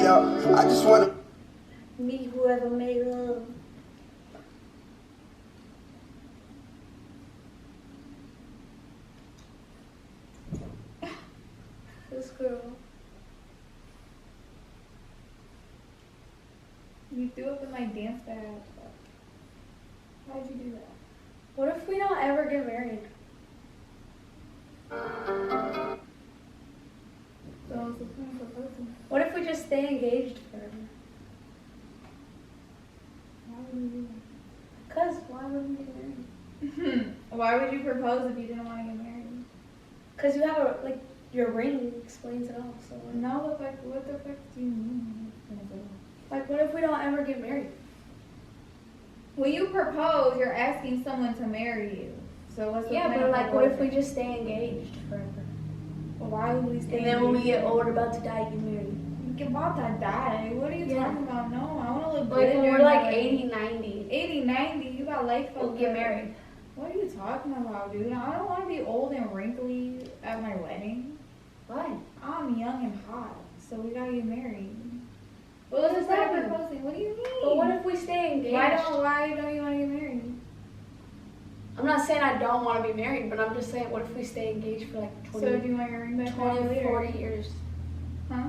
out. I just wanna meet whoever made love. This girl. You threw up in my dance bag. Why'd you do that? What if we don't ever get married? So what's the point of proposing? What if we just stay engaged forever? Why would you do Cause why would we get married? that? Why would you propose if you didn't want to get married? Cause you have a your ring explains it all. So No, but like, what the fuck do you mean? like, what if we don't ever get married? When you propose, you're asking someone to marry you. So what's the Yeah, point but of like, what if we proposing? just stay engaged forever? Well, why would we stay And then when we engaged? get old, about to die, get married. Get about to die. What are you Yeah. talking about? No, I want to look Like good. when during we're my like wedding. 80, 90, 80, 90, you got life. we'll fucked get up. married. What are you talking about, dude? I don't want to be old and wrinkly at my wedding. Why? I'm young and hot, so we gotta get married. Well, What's this the is point of happening. proposing? What do you mean? But what if we stay engaged? Why don't you want to get married? I'm not saying I don't want to be married, but I'm just saying, what if we stay engaged for like 20, So do you want your ring back 20 later? 40 years? Huh?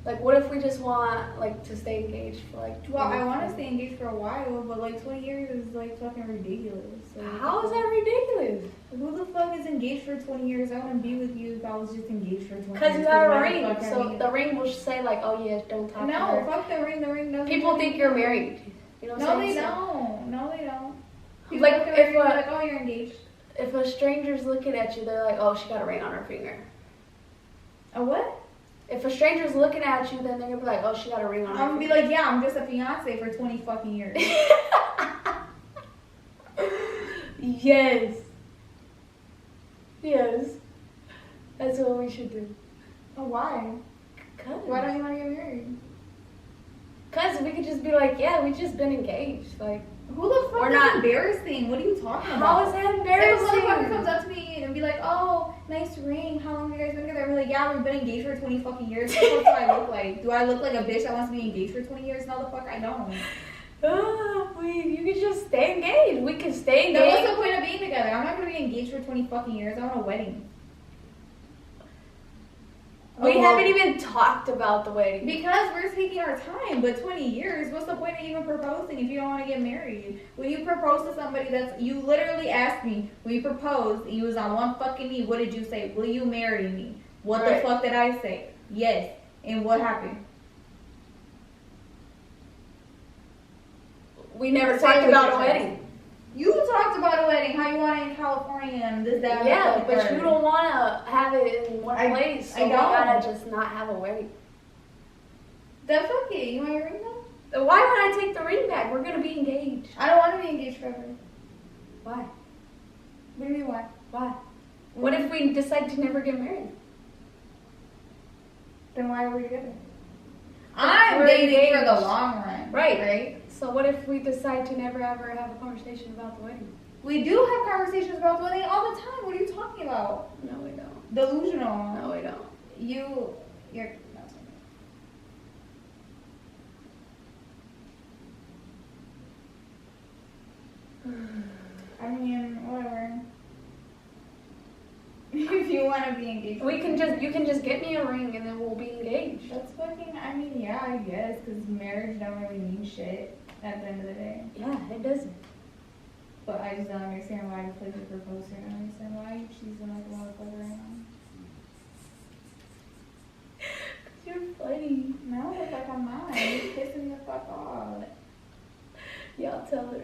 Like, what if we just want like to stay engaged for like 20 Well, I want to 40? stay engaged for a while, but like 20 years is like fucking ridiculous. So How is that ridiculous? Who the fuck is engaged for 20 years? I wouldn't be with you if I was just engaged for 20 years. Because you have a why the ring, fuck are so we- the ring will say like, oh yeah, don't talk to No, her. fuck the ring. The ring doesn't. People think you're married. You know what No, I'm they saying? don't. No, they don't. People Like, look at if her and a- be like, oh, you're engaged. If a stranger's looking at you, they're like, oh, she got a ring on her finger. A what? If a stranger's looking at you, then they're gonna be like, oh, she got a ring on her I'm gonna be finger. like, yeah, I'm just a fiance for 20 fucking years. Yes. Yes. That's what we should do. Oh, why? Why don't you want to get married? Because we could just be like, yeah, we just been engaged. Like, Who the fuck We're is not- embarrassing? What are you talking about? how is that If a motherfucker embarrassing? comes up to me and be like, oh, nice ring, how long have you guys been together? I'm like, yeah, we've been engaged for 20 fucking years. What the fuck do I look like? Do I look like a bitch that wants to be engaged for 20 years? No, the fuck I don't. You could just stay engaged. We can stay Then what's engaged. the point of being together? I'm not gonna be engaged for 20 fucking years. I want a wedding. We Oh, haven't even talked about the wedding. Because we're taking our time, but 20 years, what's the point of even proposing if you don't want to get married? When you propose to somebody you literally asked me, when you proposed, and you was on one fucking knee, what did you say? Will you marry me? What Right. the fuck did I say? Yes. And what happened? We never Say talked with about your a chest. wedding. You talked about a wedding, how you want it in California and this, that, and Yeah, the but third. you don't want to have it in one I- place. So I we don't. gotta just not have a wedding. Then fuck it. You want your ring though? Why would I take the ring back? We're gonna be engaged. I don't want to be engaged forever. Why? What do you mean why? Why? What if we decide to never get married? Then why are we together? I'm We're dating for the engaged. long run. Right. Right? So what if we decide to never ever have a conversation about the wedding? We do have conversations about the wedding all the time. What are you talking about? No, we don't. Delusional. No, we don't. You're not I mean, whatever. If you want to be engaged. You can just get me a ring and then we'll be engaged. That's fucking, I mean, yeah, I guess, because marriage don't really mean shit at the end of the day. Yeah, it doesn't. But I just don't understand why you play the proposal. I don't understand why you choosing like a motherfucker right now. You're funny. No, the fuck I'm not. You're pissing me the fuck off. Y'all tell her.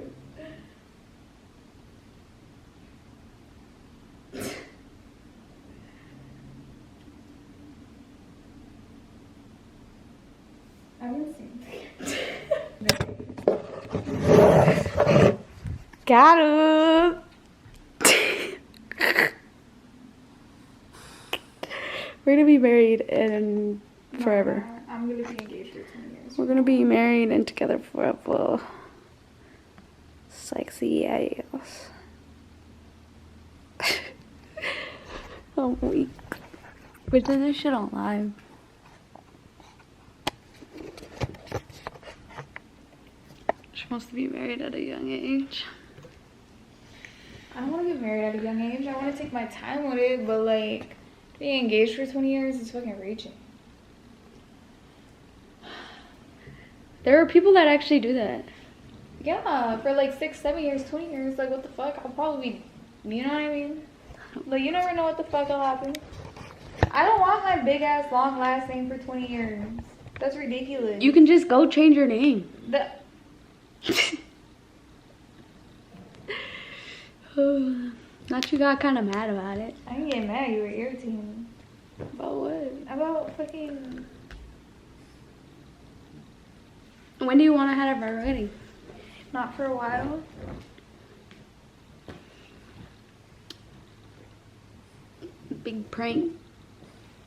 I haven't seen Got him. We're gonna be married and forever. I'm gonna be engaged for 20 years. We're gonna be married and together forever. Sexy ass. I'm weak. We're doing this shit on live. wants to be married at a young age. I don't want to get married at a young age. I want to take my time with it, but like being engaged for 20 years is fucking reaching. There are people that actually do that. Yeah, for like 6, 7 years, 20 years, like what the fuck? I'll probably be, you know what I mean? Like you never know what the fuck will happen. I don't want my big ass long last name for 20 years. That's ridiculous. You can just go change your name. Not you got kind of mad about it. I didn't get mad, you were irritating. About what? About fucking... When do you want to have our wedding? Not for a while. Big prank.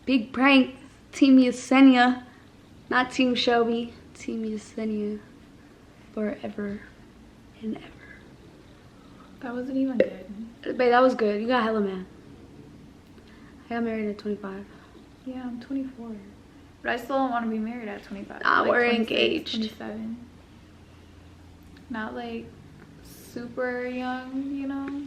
Big prank. Team Yesenia. Not Team Shelby. Team Yesenia. Forever and ever. That wasn't even good. Babe, that was good. You got hella mad. I got married at 25. Yeah, I'm 24. But I still don't want to be married at 25. Nah, like we're 26, engaged. 27. Not like super young, you know?